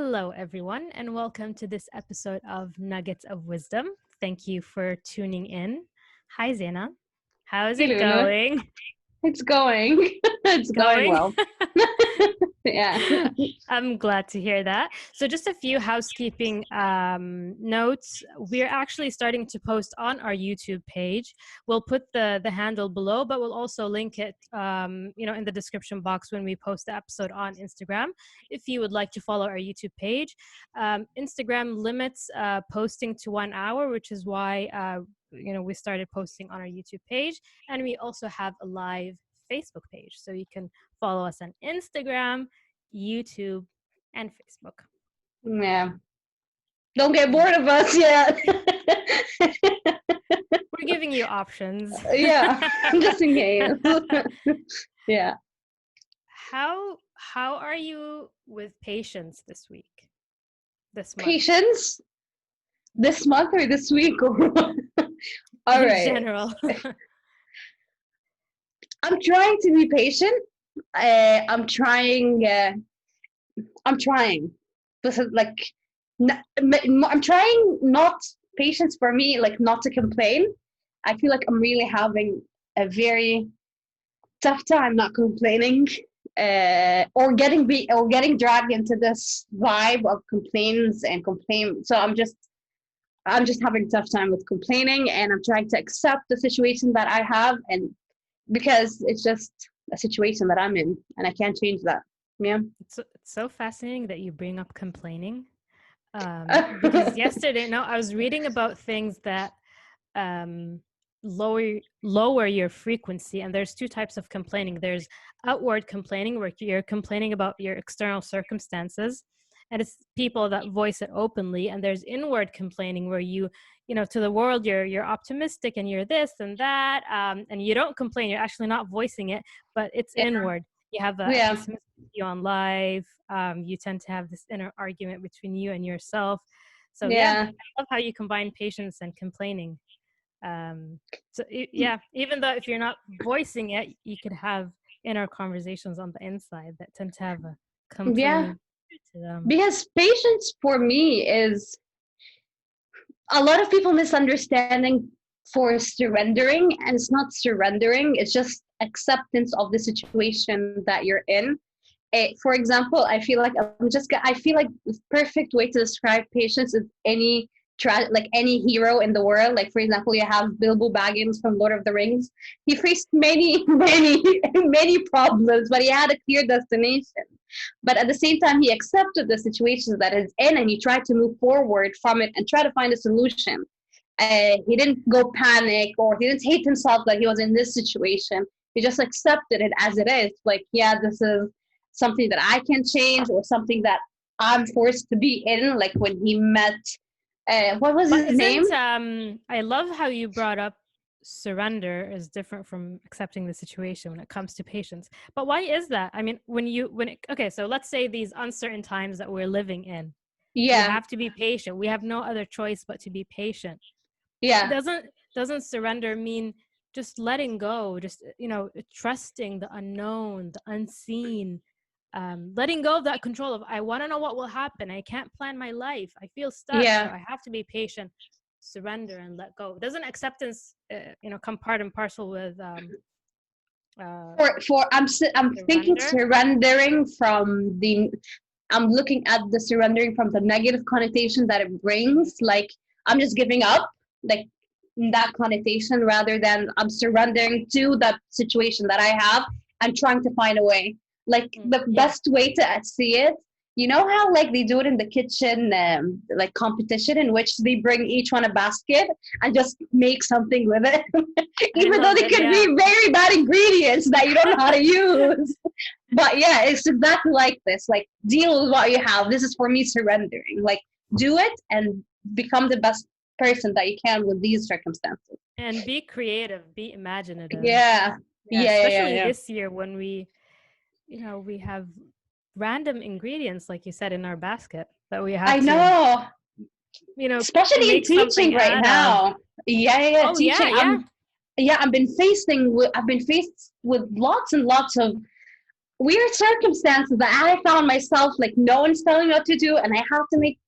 Hello, everyone, and welcome to this episode of Nuggets of Wisdom. Thank you for tuning in. Hi, Zena. How's Hey, it Luna. going? It's going. It's going Going? well. Yeah. I'm glad to hear that. So, just a few housekeeping notes. We're actually starting to post on our YouTube page. We'll put the handle below, but we'll also link it, in the description box when we post the episode on Instagram. If you would like to follow our YouTube page, Instagram limits posting to 1 hour, which is why we started posting on our YouTube page, and we also have a live Facebook page, so you can follow us on Instagram, YouTube, and Facebook. Yeah. Don't get bored of us yet. We're giving you options. Yeah. Just in case. Yeah. How are you with patience this week? This month? Patience this month or this week? All In right. general. I'm trying to be patient. I'm trying. This is like, I'm trying not patience for me, like not to complain. I feel like I'm really having a very tough time not complaining, or getting dragged into this vibe of complaints and complain. So I'm just having a tough time with complaining, and I'm trying to accept the situation that I have, and because it's just a situation that I'm in, and I can't change that. Yeah. It's so fascinating that you bring up complaining. Because yesterday, I was reading about things that lower your frequency, and there's two types of complaining. There's outward complaining, where you're complaining about your external circumstances, and it's people that voice it openly. And there's inward complaining, where you to the world you're optimistic and you're this and that, and you don't complain, you're actually not voicing it, but it's inward. You have a Yeah. pessimistic view on life. You tend to have this inner argument between you and yourself. So Yeah. I love how you combine patience and complaining. Even though if you're not voicing it, you could have inner conversations on the inside that tend to have a Yeah. complaining to them. Because patience for me is a lot of people misunderstanding for surrendering, and it's not surrendering, it's just acceptance of the situation that you're in. For example, I feel like the perfect way to describe patience is like any hero in the world. Like, for example, you have Bilbo Baggins from Lord of the Rings. He faced many, many, many problems, but he had a clear destination. But at the same time, he accepted the situations that he's in, and he tried to move forward from it and try to find a solution. He didn't go panic, or he didn't hate himself that he was in this situation. He just accepted it as it is. Like, yeah, this is something that I can change, or something that I'm forced to be in. Like when he met, what was his name? I love how you brought up surrender is different from accepting the situation when it comes to patience. But why is that? I mean, so let's say these uncertain times that we're living in. Yeah. We have to be patient. We have no other choice but to be patient. Yeah. Doesn't surrender mean just letting go, just trusting the unknown, the unseen, letting go of that control of, I want to know what will happen, I can't plan my life, I feel stuck, so I have to be patient. Surrender and let go. Doesn't acceptance come part and parcel with I'm thinking surrendering from the, I'm looking at the surrendering from the negative connotation that it brings, like I'm just giving up, like that connotation, rather than I'm surrendering to that situation that I have and trying to find a way. Like the best way to see it, you know how like they do it in the kitchen, like competition, in which they bring each one a basket and just make something with it, even though they could be very bad ingredients that you don't know how to use. But yeah, it's exactly like this. Like, deal with what you have. This is for me surrendering. Like, do it and become the best person that you can with these circumstances. And be creative, be imaginative. Yeah. Especially this year when we have random ingredients, like you said, in our basket that we have. I know. Especially in teaching right now. Yeah. Teaching. I've been faced with lots and lots of weird circumstances that I found myself like no one's telling me what to do, and I have to make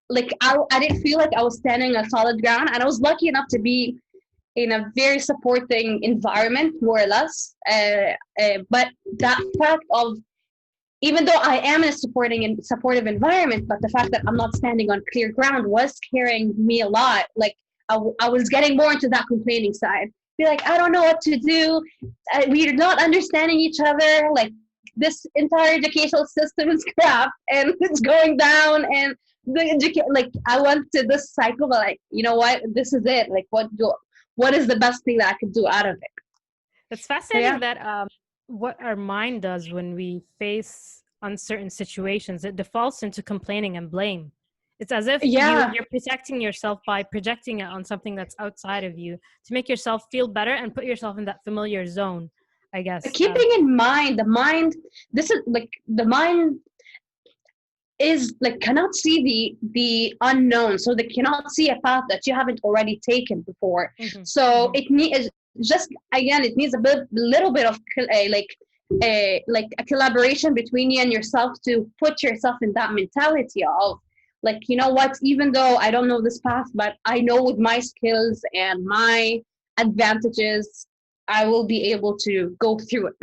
like I didn't feel like I was standing on solid ground, and I was lucky enough to be in a very supporting environment, more or less. But that fact of, even though I am in a supporting and supportive environment, but the fact that I'm not standing on clear ground was scaring me a lot. Like I was getting more into that complaining side. Be like, I don't know what to do. We're not understanding each other. Like this entire educational system is crap, and it's going down. And like I went to this cycle, but like, you know what? This is it. Like what is the best thing that I could do out of it? It's So fascinating yeah, that what our mind does when we face uncertain situations, it defaults into complaining and blame. It's as if yeah. you're protecting yourself by projecting it on something that's outside of you to make yourself feel better and put yourself in that familiar zone, I guess. Keeping in mind the mind, this is like the mind is like cannot see the unknown, so they cannot see a path that you haven't already taken before. Mm-hmm, So mm-hmm. it needs, just again, it needs little bit of like a collaboration between you and yourself to put yourself in that mentality of like, you know what, even though I don't know this path, but I know with my skills and my advantages I will be able to go through it.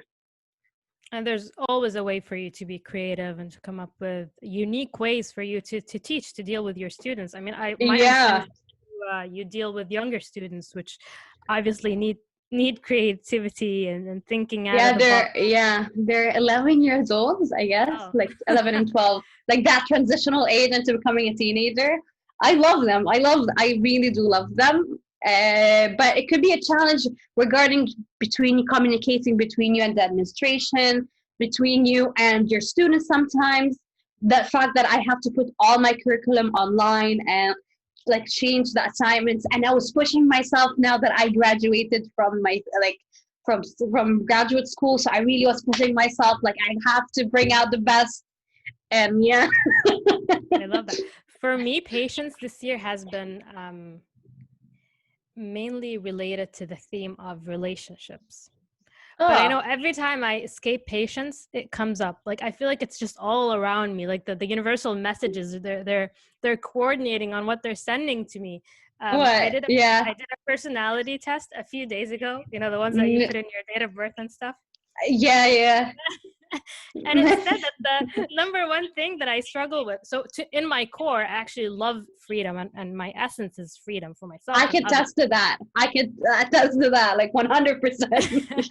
And there's always a way for you to be creative and to come up with unique ways for you to teach, to deal with your students. I mean, my Yeah. understanding is you deal with younger students, which obviously need creativity and thinking out of Yeah, the box. they're 11 years old, I guess, Oh, like 11 and 12, like that transitional age into becoming a teenager. I love them. I really do love them. But it could be a challenge regarding between communicating between you and the administration, between you and your students sometimes. The fact that I have to put all my curriculum online and like change the assignments, and I was pushing myself now that I graduated from my like from graduate school, so I really was pushing myself like I have to bring out the best. And yeah. I love that. For me, patience this year has been mainly related to the theme of relationships. But I Oh, know every time I escape patience, it comes up. Like I feel like it's just all around me. Like the universal messages, they're coordinating on what they're sending to me. I what? did a Yeah. I did a personality test a few days ago. You know, the ones that you N- put in your date of birth and stuff. yeah, yeah. And it said that the number one thing that I struggle with. So in my core, I actually love freedom, and my essence is freedom for myself I and can others. test to that. I can attest to that like 100%.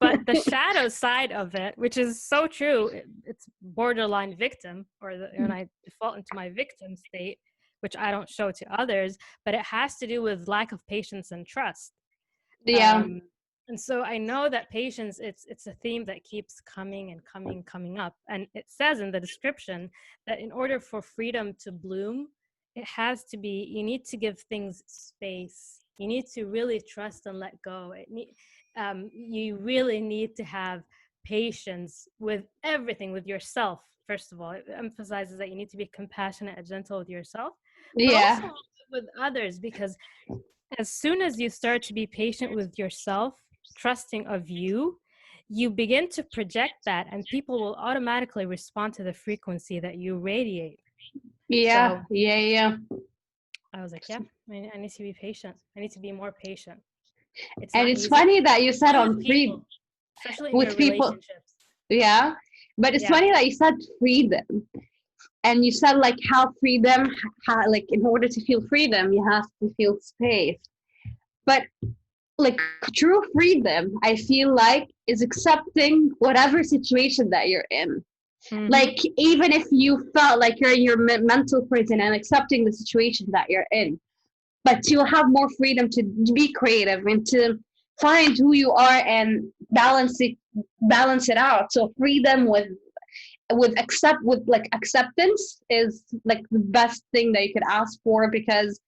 but the shadow side of it, which is so true, it's borderline victim, when I default into my victim state, which I don't show to others, but it has to do with lack of patience and trust. Yeah. um, and so I know that patience, it's a theme that keeps coming and coming up, and it says in the description that in order for freedom to bloom, it has to be, you need to give things space, you need to really trust and let go. You really need to have patience with everything, with yourself. First of all, it emphasizes that you need to be compassionate and gentle with yourself, but also Yeah. with others, because as soon as you start to be patient with yourself, trusting of you, you begin to project that, and people will automatically respond to the frequency that you radiate. Yeah. So Yeah. Yeah. I was like, yeah, I need to be patient. I need to be more patient. It's And not it's easy, funny that you said especially with on free people, especially in your with people. relationships. Yeah. But it's Yeah. funny that you said freedom. And you said like how freedom, how, like in order to feel freedom, you have to feel space. But like true freedom, I feel like is accepting whatever situation that you're in. Mm-hmm. Like even if you felt like you're in your mental prison, and accepting the situation that you're in, but you'll have more freedom to be creative and to find who you are and balance it out. So freedom with like acceptance is like the best thing that you could ask for, because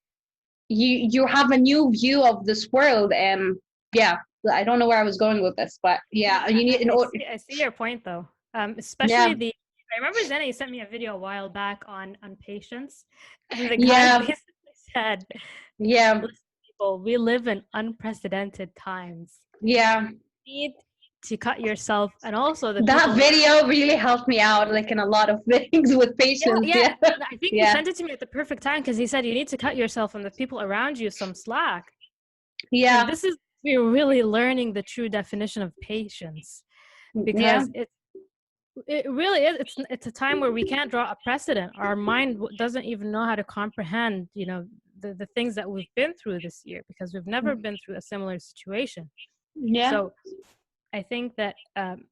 you have a new view of this world. And yeah, I don't know where I was going with this, but yeah, you need in order. I see your point though. Especially Yeah. I remember Zenny sent me a video a while back on patience, and the guy Yeah. basically said, Yeah. "Listen, people, we live in unprecedented times. Yeah. You need to cut yourself, and also the That people around. video really helped me out, like in a lot of things with Yeah, patience. yeah. Yeah. I think he Yeah. sent it to me at the perfect time because he said you need to cut yourself and the people around you some slack. And Yeah. this is we're really learning the true definition of patience, Yeah. because it really is. It's a time where we can't draw a precedent. Our mind doesn't even know how to comprehend, the things that we've been through this year, because we've never been through a similar situation. Yeah. So I think that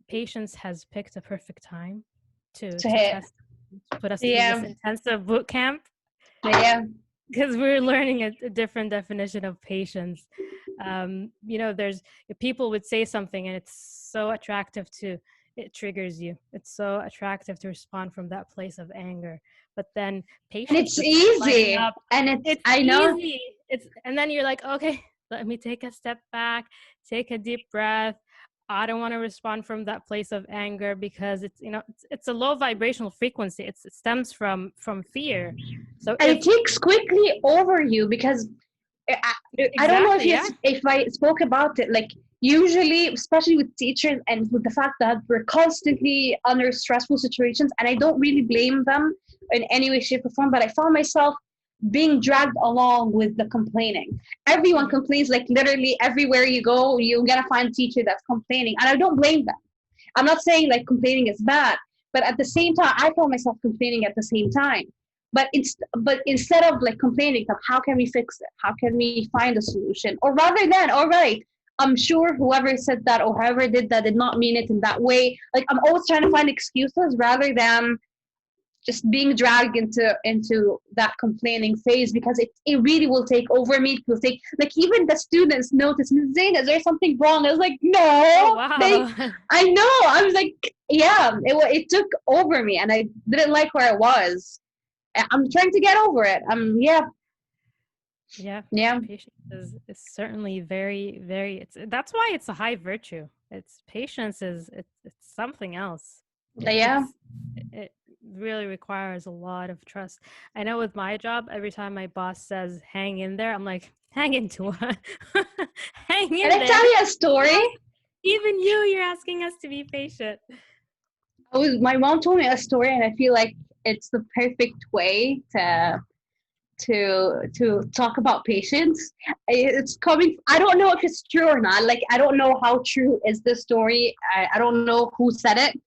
patience has picked a perfect time to To hit. test, to put us through this Yeah. intensive boot camp, Yeah. because we're learning a different definition of patience. There's people would say something and it's so attractive to it triggers you. It's so attractive to respond from that place of anger. But then And patience it's just starts lighting easy. up. And it's, It's I know. easy. And then you're like, okay, let me take a step back, take a deep breath. I don't want to respond from that place of anger, because it's a low vibrational frequency. It stems from fear. So And it takes quickly over you because I don't know exactly, yeah. if I spoke about it. Like usually, especially with teachers and with the fact that we're constantly under stressful situations, and I don't really blame them in any way, shape, or form. But I found myself being dragged along with the complaining. Everyone Mhm. complains. Like literally everywhere you go, you're gonna find a teacher that's complaining, and I don't blame them. I'm not saying like complaining is bad, but at the same time, I found myself complaining at the same time. But instead of like complaining, how can we fix it? How can we find a solution? Or rather than, all right, I'm sure whoever said that or whoever did that did not mean it in that way. Like I'm always trying to find excuses rather than just being dragged into that complaining phase, because it really will take over me. It will take, like, even the students notice, Ms. Zain, is there something wrong? I was like, Oh, no, they, wow. I know. I was like, yeah, it took over me and I didn't like where I was. I'm trying to get over it. Yeah. Yeah, Yeah. patience is certainly very, very. That's why it's a high virtue. It's patience it's something else. Yeah. It really requires a lot of trust. I know with my job, every time my boss says "hang in there," I'm like, "Hang into what? Hang And in I there." tell you a story. Even you're asking us to be patient. My mom told me a story and I feel like it's the perfect way to talk about patience. It's coming, I don't know if it's true or not. Like I don't know how true is this story. I don't know who said it.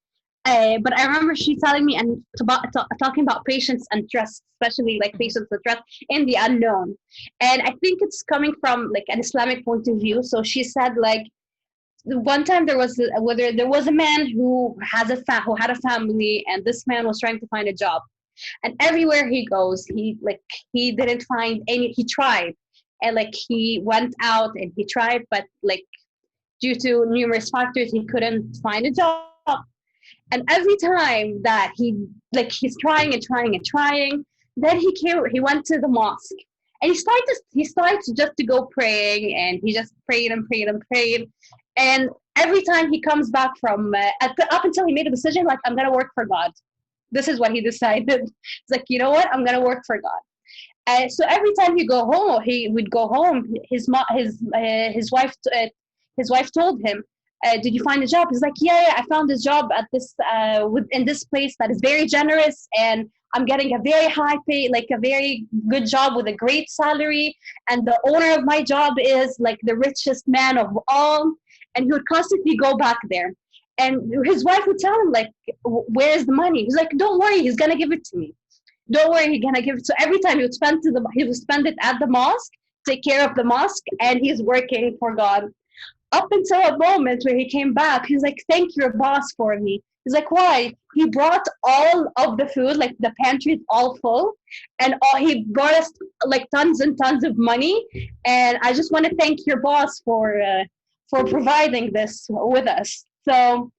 But I remember she telling me and talking about patience and trust, especially like Mhm. patience and trust in the unknown. And I think it's coming from like an Islamic point of view. So she said like one time there was a man who had a family, and this man was trying to find a job, and everywhere he goes he didn't find any. He tried, and like he went out and he tried, but like due to numerous factors he couldn't find a job. And every time that he's trying and trying and trying, then he went to the mosque, and he started just to go praying, and he just prayed and prayed and prayed. And every time he comes back from up until he made a decision, like, I'm gonna work for God. This is what he decided. It's like, you know what, I'm gonna work for God. So every time he would go home. His wife told him, "Did you find a job?" He's like, "Yeah, I found this job at in this place that is very generous, and I'm getting a very high pay, like a very good job with a great salary. And the owner of my job is like the richest man of all." And he would constantly go back there. And his wife would tell him, like, "Where's the money?" He's like, "Don't worry, he's gonna give it to me. Don't worry, he's gonna give it." So every time he would spend it at the mosque, take care of the mosque, and he's working for God. Up until a moment where he came back, he's like, "Thank your boss for me." He's like, "Why?" He brought all of the food, like the pantry is all full, and he brought us like tons and tons of money. And I just want to thank your boss for providing this with us. So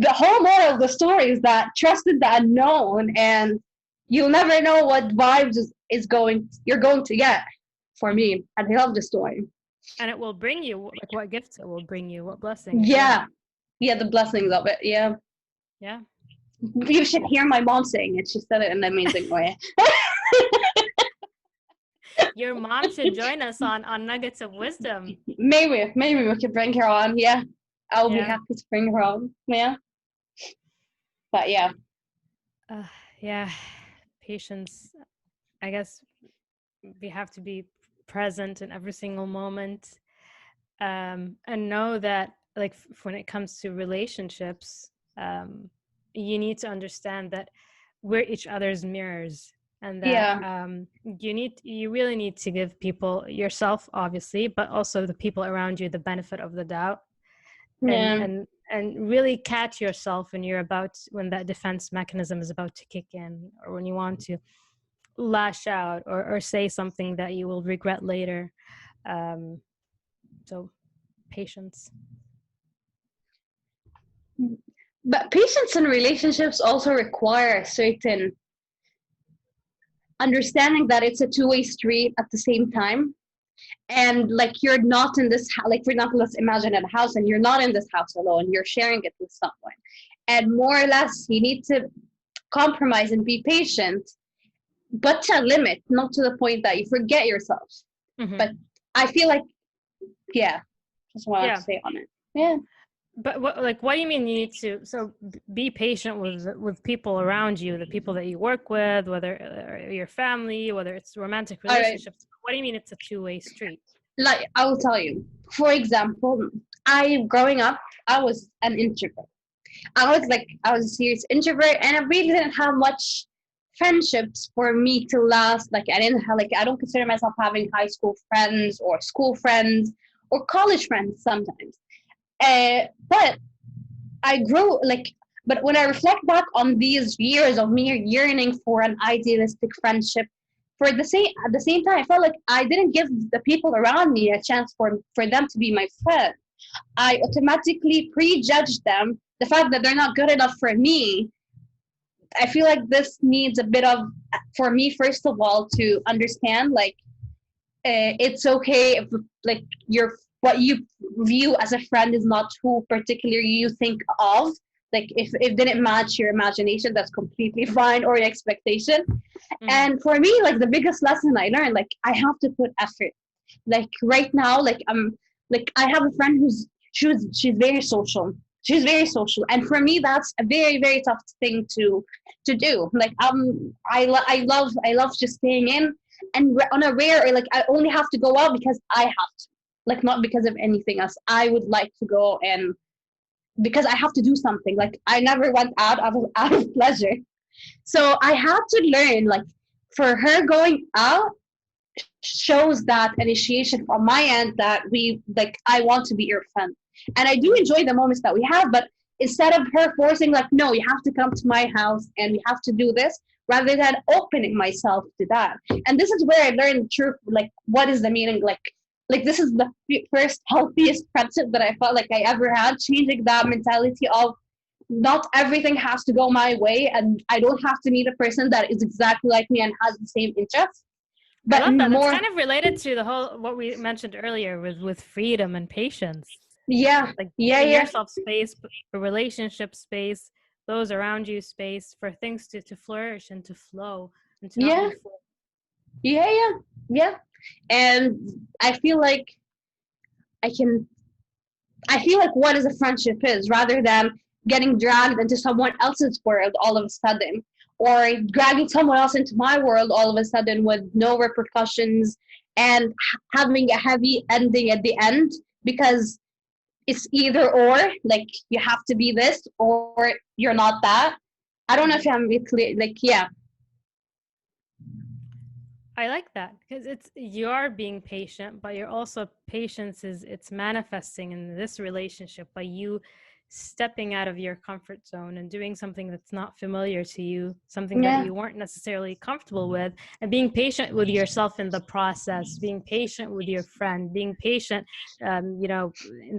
the whole moral of the story is that trust in the unknown, and you'll never know what vibes you're going to get. For Mhm. me, and I love the story. And it will bring you, like, what gifts it will bring you, what blessings. Yeah. Yeah, yeah, the blessings of it. Yeah, Yeah. you should hear my mom saying it. She said it in an amazing way. Your mom should join us on Nuggets of Wisdom. Maybe we could bring her on. Yeah, I'll be Yeah. happy to bring her home. Yeah. But yeah. Uh, yeah. Patience. I guess we have to be present in every single moment, and know that, like, when it comes to relationships, you need to understand that we're each other's mirrors, and that Yeah. you really need to give people, yourself obviously, but also the people around you, the benefit of the doubt, and Yeah. and and really catch yourself when that defense mechanism is about to kick in, or when you want to lash out, or say something that you will regret later. So patience. But patience in relationships also require a certain understanding that it's a two-way street at the same time. And like you're not in this like for example, let's imagine a house and you're not in this house alone, you're sharing it with someone. And more or less you need to compromise and be patient, but to a limit, not to the point that you forget yourself. Mm-hmm. But I feel like, yeah, that's what I have to Yeah, say on it. Yeah. but what do you mean you need to? So be patient with people around you, the people that you work with, whether your family, whether it's romantic All right. relationships. What do you mean it's a two-way street? Like I will tell you. For example, I growing up, I was an introvert. I was a serious introvert, and I really didn't have much friendships for me to last. Like I don't consider myself having high school friends or school friends or college friends sometimes. But I grew like. But when I reflect back on these years of me yearning for an idealistic friendship, at the same time, I felt like I didn't give the people around me a chance for them to be my friend. I automatically prejudge them. The fact that they're not good enough for me, I feel like this needs a bit of, for me, first of all, to understand like it's okay if like what you view as a friend is not who particularly you think of. Like if it didn't match your imagination, that's completely fine, or your expectation. Mm-hmm. And for me, like the biggest lesson I learned, like I have to put effort. Like right now, like I have a friend she's very social. She's very social, and for me, that's a very very tough thing to do. Like I love just staying in, and on a rare, or like I only have to go out because I have to, like not because of anything else. I would like to go and because I have to do something. Like I never went out of pleasure. So I had to learn like for her going out shows that initiation from my end that we like I want to be your friend. And I do enjoy the moments that we have, but instead of her forcing like, no, you have to come to my house and we have to do this, rather than opening myself to that. And this is where I learned the truth, like what is the meaning, like this is the first healthiest friendship that I felt like I ever had, changing that mentality of not everything has to go my way and I don't have to meet a person that is exactly like me and has the same interests. I But love that. That's more, kind of related to the whole what we mentioned earlier with freedom and patience. yeah, Like yeah, giving yeah, yourself space, for relationship space, those around you space, for things to flourish and to flow and to not yeah, be full. yeah, yeah, yeah. And I feel like I can, I feel like what is a friendship is, rather than getting dragged into someone else's world all of a sudden, or dragging someone else into my world all of a sudden with no repercussions, and having a heavy ending at the end because it's either or, like you have to be this or you're not that. I don't know if I'm really clear. Like, yeah, I like that because you're being patient, but you're also patience is it's manifesting in this relationship by you stepping out of your comfort zone and doing something that's not familiar to you, something that yeah. you weren't necessarily comfortable with, and being patient with yourself in the process, being patient with your friend, being patient, in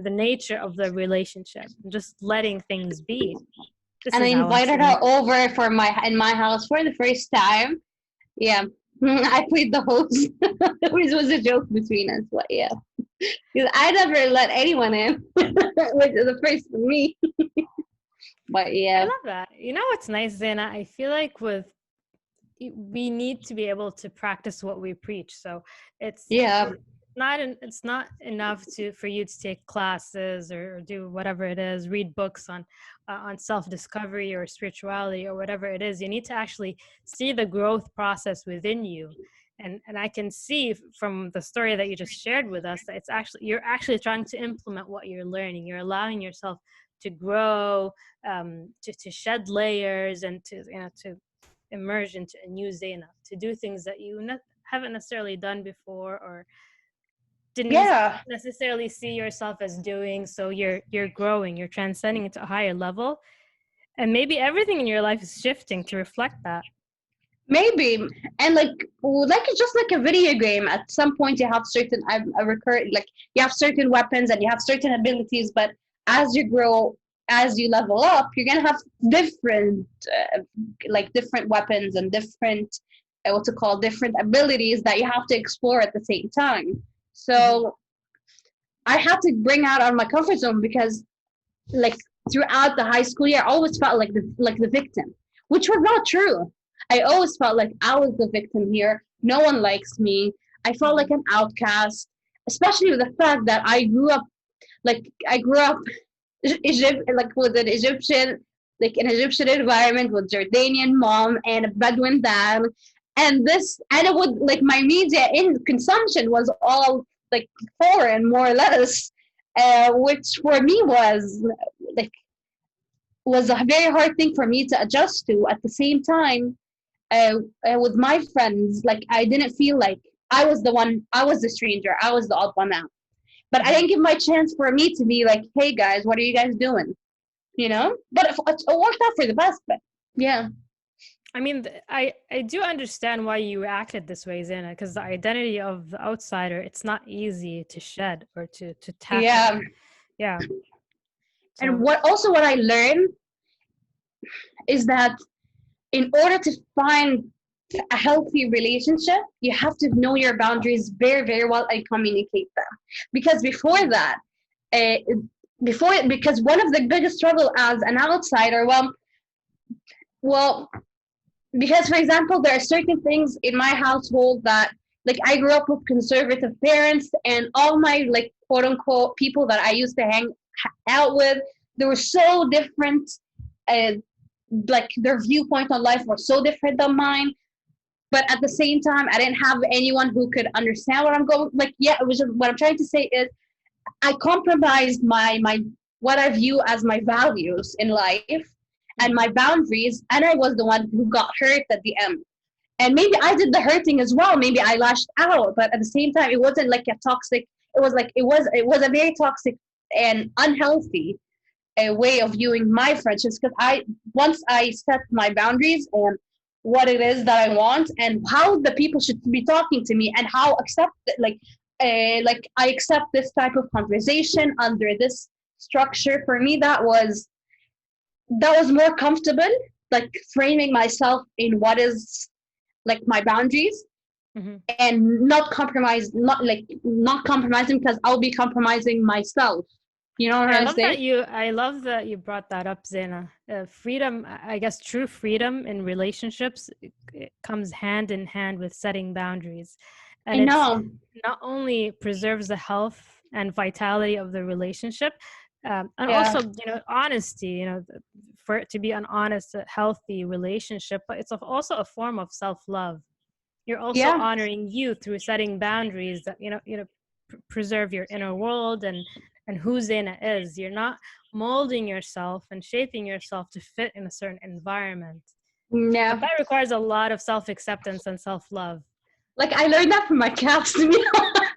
the nature of the relationship, and just letting things be. This And I is how I'm invited seeing her it. over for in my house for the first time. Yeah, I played the host, which was a joke between us. But yeah, because I never let anyone in, which is the first for me. But I yeah, love that. You know what's nice, Zana? I feel like we need to be able to practice what we preach. So it's yeah, it's not enough for you to take classes or do whatever it is, read books on self-discovery or spirituality or whatever it is. You need to actually see the growth process within you. And I can see from the story that you just shared with us that you're actually trying to implement what you're learning. You're allowing yourself to grow, to shed layers, and to immerse into a new Zaina, to do things that you haven't necessarily done before, or didn't Yeah, necessarily see yourself as doing. So you're growing, you're transcending into a higher level, and maybe everything in your life is shifting to reflect that. maybe. And like it's just like a video game. At some point you have certain a recur like you have certain weapons and you have certain abilities, but as you grow, as you level up, you're gonna have different different weapons and different what to call different abilities that you have to explore at the same time. Mm-hmm. So I had to bring out of my comfort zone because like throughout the high school year, I always felt like the victim, which was not true. I always felt like I was the victim here. No one likes me. I felt Mm-hmm. like an outcast, especially with the fact that I grew up Egypt like with an Egyptian environment with Jordanian mom and a Bedouin dad, and it would like my media in consumption was all like foreign more or less, which for me like was a very hard thing for me to adjust to. At the same time, with my friends, like I didn't feel like I was the stranger, I was the odd one out. But I Mm-hmm. didn't give my chance for me to be like, hey guys, what are you guys doing? You know? But it worked out for the best. But yeah, I mean, I do understand why you acted this way, Zena, because the identity of the outsider, it's not easy to shed or to tackle. yeah. Yeah. And So. what I learned is that in order to find a healthy relationship, you have to know your boundaries very, very well and communicate them. Because before that, uh, because one of the biggest struggle as an outsider, well, because for example, there are certain things in my household that like I grew up with conservative parents, and all my like quote unquote people that I used to hang out with, they were so different. Uh, like their viewpoint on life was so different than mine, but at the same time I didn't have anyone who could understand what I'm going like. Yeah, it was just, what I'm trying to say is I compromised my what I view as my values in life and my Mhm. boundaries, and I was the one who got hurt at the end. And maybe I did the hurting as well, maybe I lashed out, but at the same time it wasn't like a toxic, it was a very toxic and unhealthy a way of viewing my friendships, because I once I set my boundaries on what it is that I want and how the people should be talking to me and how accept like I accept this type of conversation under this structure. For me, that was more comfortable, like framing myself in what is like my boundaries Mhm. and not compromising because I'll be compromising myself. You know what I'm I trying to love that say? you brought that up, Zena. Freedom, I guess true freedom in relationships, it comes hand in hand with setting boundaries. I And it's know. not only preserves the health and vitality of the relationship, and Yeah. also, honesty, for it to be an honest, healthy relationship, but it's also a form of self-love. You're also Yeah. honoring you through setting boundaries that preserve your inner world and who Zaina is. You're not molding yourself and shaping yourself to fit in a certain environment, but Yeah. that requires a lot of self-acceptance and self-love. Like I learned that from my cats to be honest.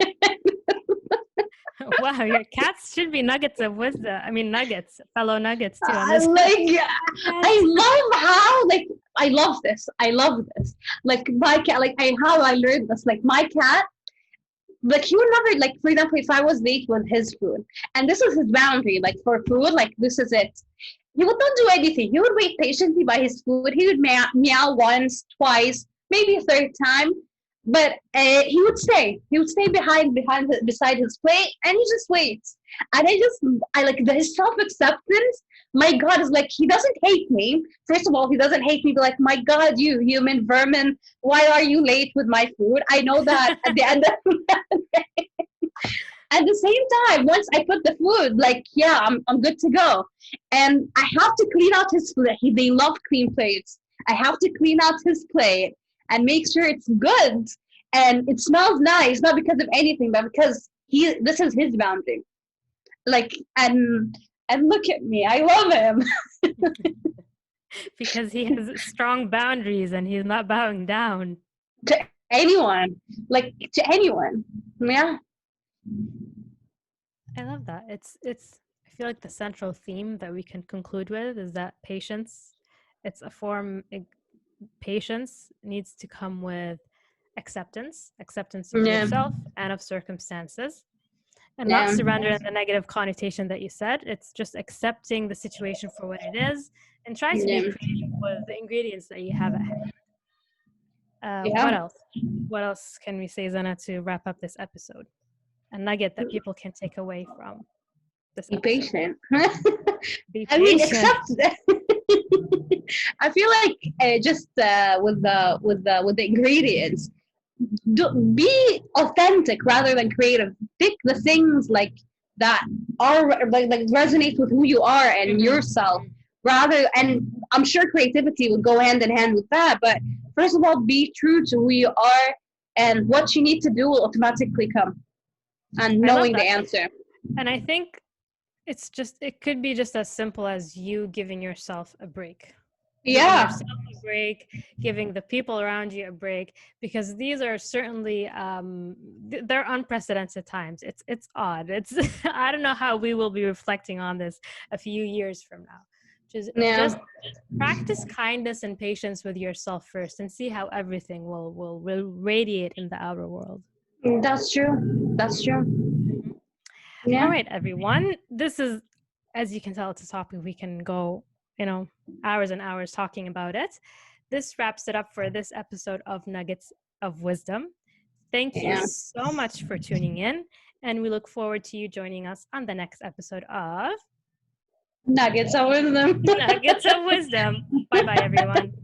Wow, your cats should be nuggets of wisdom. I mean, nuggets, fellow nuggets too on I this like I podcast. love how like I love this. I love this. Like my cat, like I how I learned this. Like my cat, like he would never like, for example, if I was late with his food and this was his boundary, like for food, like this is it. He would not do anything. He would wait patiently by his food. He would meow once, twice, maybe a third time, but he would stay. He would stay beside his plate, and he just waits. And I like his self acceptance. My God, is like he doesn't hate me. First of all, he doesn't hate me. But like, my God, you human vermin, why are you late with my food? I know that at the end of At the same time, once I put the food, like, yeah, I'm good to go. And I have to clean out his plate. They love clean plates. I have to clean out his plate and make sure it's good and it smells nice, not because of anything, but because this is his boundary. Like, and look at me, I love him. Because he has strong boundaries and he's not bowing down. To anyone, like to anyone. Yeah. I love that. It's I feel like the central theme that we can conclude with is that patience, it's a form patience needs to come with acceptance of Yeah. yourself and of circumstances, and not Yeah. surrender in the negative connotation that you said. It's just accepting the situation for what it is and try to be Yeah. creative with the ingredients that you have at hand. Yeah. What else can we say, Zana, to wrap up this episode? A nugget that people can take away from this Be episode. patient. Be I mean, patient. accept. I feel like just with the ingredients, be authentic rather than creative. Pick the things like that are like resonate with who you are and yourself. Rather, and I'm sure creativity would go hand in hand with that. But first of all, be true to who you are, and what you need to do will automatically come. And knowing the answer. And I think it could be just as simple as you giving yourself a break. Yeah. Giving yourself a break, giving the people around you a break, because these are certainly they're unprecedented times. It's odd. I don't know how we will be reflecting on this a few years from now. Just practice kindness and patience with yourself first, and see how everything will radiate in the outer world. That's true. Yeah. All right, everyone. This is, as you can tell, it's a topic we can go, hours and hours talking about it. This wraps it up for this episode of Nuggets of Wisdom. Thank you so much for tuning in, and we look forward to you joining us on the next episode of Nuggets of Wisdom. Nuggets of Wisdom. Bye-bye, everyone.